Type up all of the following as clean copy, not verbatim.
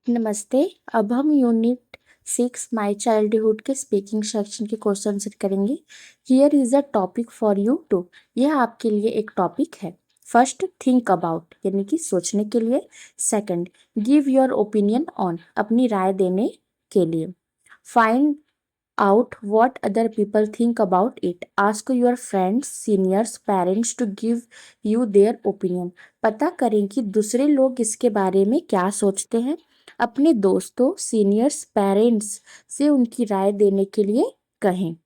नमस्ते। अब हम यूनिट 6 माई चाइल्डहुड के स्पीकिंग सेक्शन के क्वेश्चन आंसर करेंगे। Here is a topic for you too. यह आपके लिए एक टॉपिक है। फर्स्ट, थिंक अबाउट यानी कि सोचने के लिए। Second, give your opinion on अपनी राय देने के लिए। Find out what other people think about it. Ask your friends, seniors, parents to give you their opinion. पता करें कि दूसरे लोग इसके बारे में क्या सोचते हैं। अपने दोस्तों, सीनियर्स, पेरेंट्स से उनकी राय देने के लिए कहें।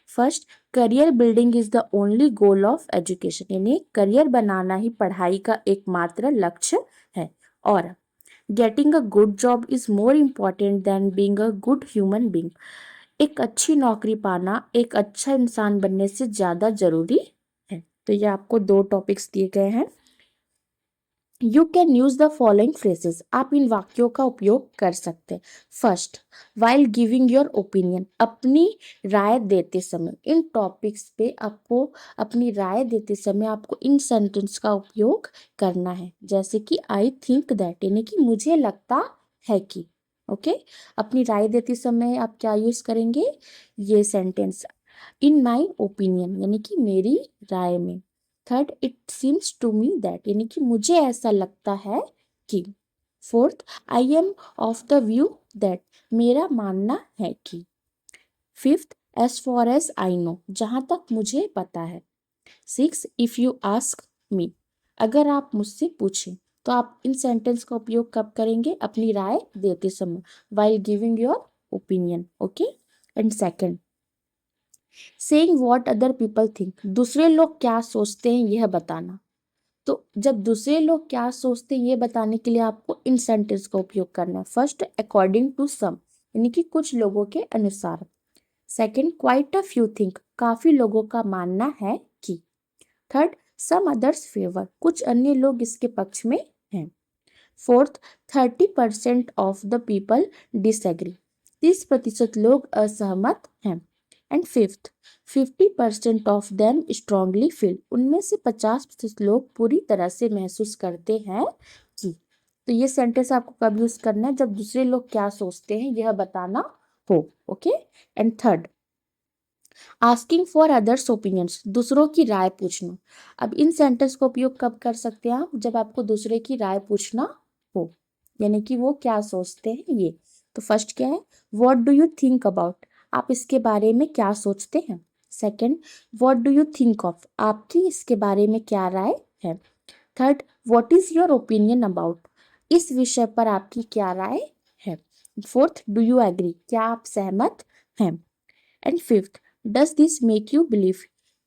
First, career building is the only goal of education, यानी करियर बनाना ही पढ़ाई का एकमात्र लक्ष्य है। और getting a good job is more important than being a good human being. एक अच्छी नौकरी पाना एक अच्छा इंसान बनने से ज़्यादा जरूरी है। तो ये आपको 2 टॉपिक्स दिए गए हैं। You can use the following phrases. आप इन वाक्यों का उपयोग कर सकते हैं। First, while giving your opinion, अपनी राय देते समय। इन टॉपिक्स पे आपको अपनी राय देते समय आपको इन सेंटेंस का उपयोग करना है, जैसे कि आई थिंक दैट, यानी कि मुझे लगता है कि। ओके अपनी राय देते समय आप क्या यूज करेंगे, ये सेंटेंस। इन माई ओपिनियन यानी कि मेरी राय में। Third, it seems to me that, यानी कि मुझे ऐसा लगता है कि। Fourth, I am of the view that, मेरा मानना है कि। Fifth, as far as I know, जहां तक मुझे पता है। Six, if you ask me, अगर आप मुझसे पूछें। तो आप इन सेंटेंस का उपयोग कब करेंगे, अपनी राय देते समय, while giving your opinion. Okay and second, saying what other people think, दूसरे लोग क्या सोचते हैं यह बताना। तो जब दूसरे लोग क्या सोचते हैं ये बताने के लिए आपको इन सेंटेंस का उपयोग करना है। फर्स्ट, अकॉर्डिंग टू सम, यानी कि कुछ लोगों के अनुसार। Second, quite a few think, काफी लोगों का मानना है कि। थर्ड, सम अदर्स फेवर, कुछ अन्य लोग इसके पक्ष में हैं। Fourth, 30% of the people disagree, 30% लोग असहमत हैं। And fifth, 50% of them strongly feel, उनमें से 50% लोग पूरी तरह से महसूस करते हैं कि। तो ये सेंटेंस आपको कब यूज करना है, जब दूसरे लोग क्या सोचते हैं यह बताना हो। Okay and third, asking for others opinions, दूसरों की राय पूछना। अब इन सेंटेंस का उपयोग कब कर सकते हैं आप, जब आपको दूसरे की राय पूछना हो, यानी कि वो क्या सोचते हैं ये। तो फर्स्ट क्या है, what do you think about, आप इसके बारे में क्या सोचते हैं। Second, what do you think of, आपकी इसके बारे में क्या राय है। Third, what is your opinion about, इस विषय पर आपकी क्या राय है। फोर्थ, डू यू एग्री, क्या आप सहमत हैं। And fifth, does this make you believe,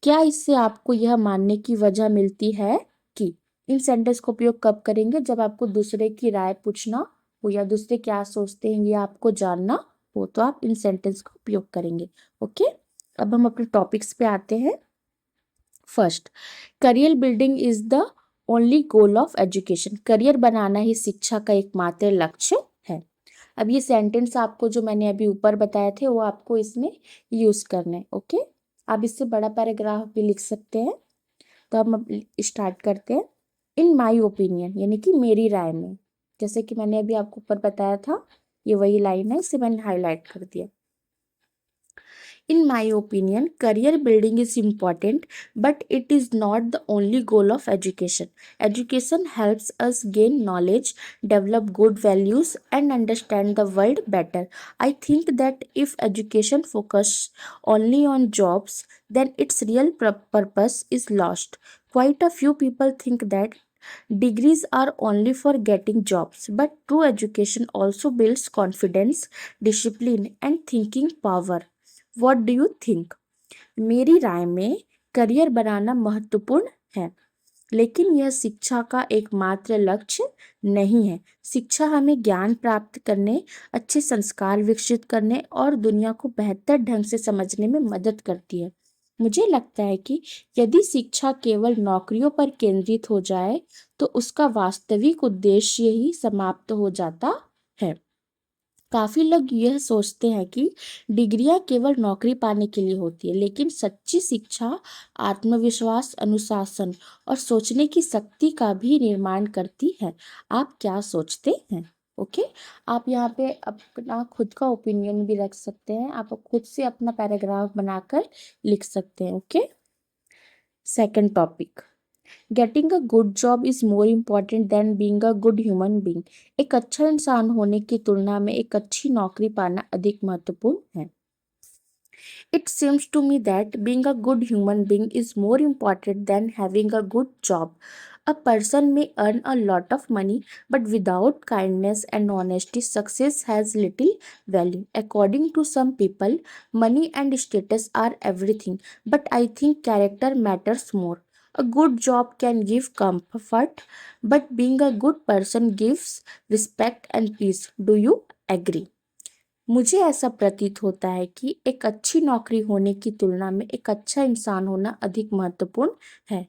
क्या इससे आपको यह मानने की वजह मिलती है कि। इन सेंटेंस का उपयोग कब करेंगे, जब आपको दूसरे की राय पूछना हो या दूसरे क्या सोचते हैं ये आपको जानना हो, तो आप इन सेंटेंस का उपयोग करेंगे। ओके अब हम अपने टॉपिक्स पे आते हैं। First, career building is the only goal of education, career बनाना ही शिक्षा का एकमात्र लक्ष्य है। अब ये सेंटेंस आपको जो मैंने अभी ऊपर बताए थे वो आपको इसमें यूज करना है। ओके आप इससे बड़ा पैराग्राफ भी लिख सकते हैं। तो हम स्टार्ट करते हैं। इन माई ओपिनियन यानी कि मेरी राय में, जैसे कि मैंने अभी आपको ऊपर बताया था, ये वही लाइन है, इसे मैंने हाईलाइट कर दिया। In my opinion, career building is important, but it is not the only goal of education. Education helps us gain knowledge, develop good values, and understand the world better. I think that if education focuses only on jobs, then its real purpose is lost. Quite a few people think that degrees are only for getting jobs, but true education also builds confidence, discipline, and thinking power. What do you think, मेरी राय में career बनाना महत्वपूर्ण है, लेकिन यह शिक्षा का एकमात्र लक्ष्य नहीं है। शिक्षा हमें ज्ञान प्राप्त करने, अच्छे संस्कार विकसित करने और दुनिया को बेहतर ढंग से समझने में मदद करती है। मुझे लगता है कि यदि शिक्षा केवल नौकरियों पर केंद्रित हो जाए तो उसका वास्तविक उद्देश्य ही समाप्त हो जाता है। काफी लोग यह सोचते हैं कि डिग्रियां केवल नौकरी पाने के लिए होती है, लेकिन सच्ची शिक्षा आत्मविश्वास, अनुशासन और सोचने की शक्ति का भी निर्माण करती है। आप क्या सोचते हैं? ओके। आप यहाँ पे अपना खुद का ओपिनियन भी रख सकते हैं, आप खुद से अपना पैराग्राफ बनाकर लिख सकते हैं। Okay. Second topic, getting a good job is more important than being a good human being. एक अच्छा इंसान होने की तुलना में एक अच्छी नौकरी पाना अधिक महत्वपूर्ण है। It seems to me that being a good human being is more important than having a good job. A person may earn a lot of money, but without kindness and honesty, success has little value. According to some people, money and status are everything, but I think character matters more. A good job can give comfort, but being a good person gives respect and peace. Do you agree? मुझे ऐसा प्रतीत होता है कि एक अच्छी नौकरी होने की तुलना में एक अच्छा इंसान होना अधिक महत्वपूर्ण है।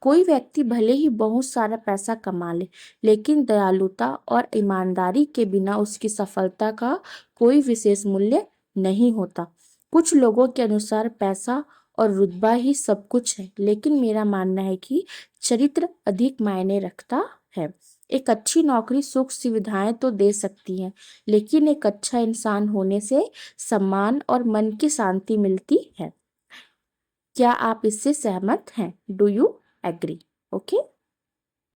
कोई व्यक्ति भले ही बहुत सारा पैसा कमा ले, लेकिन दयालुता और ईमानदारी के बिना उसकी सफलता का कोई विशेष मूल्य नहीं होता। कुछ लोगों के अनुसार पैसा और रुतबा ही सब कुछ है, लेकिन मेरा मानना है कि चरित्र अधिक मायने रखता है। एक अच्छी नौकरी सुख सुविधाएं तो दे सकती है, लेकिन एक अच्छा इंसान होने से सम्मान और मन की शांति मिलती है। क्या आप इससे सहमत हैं? Do you agree? ओके।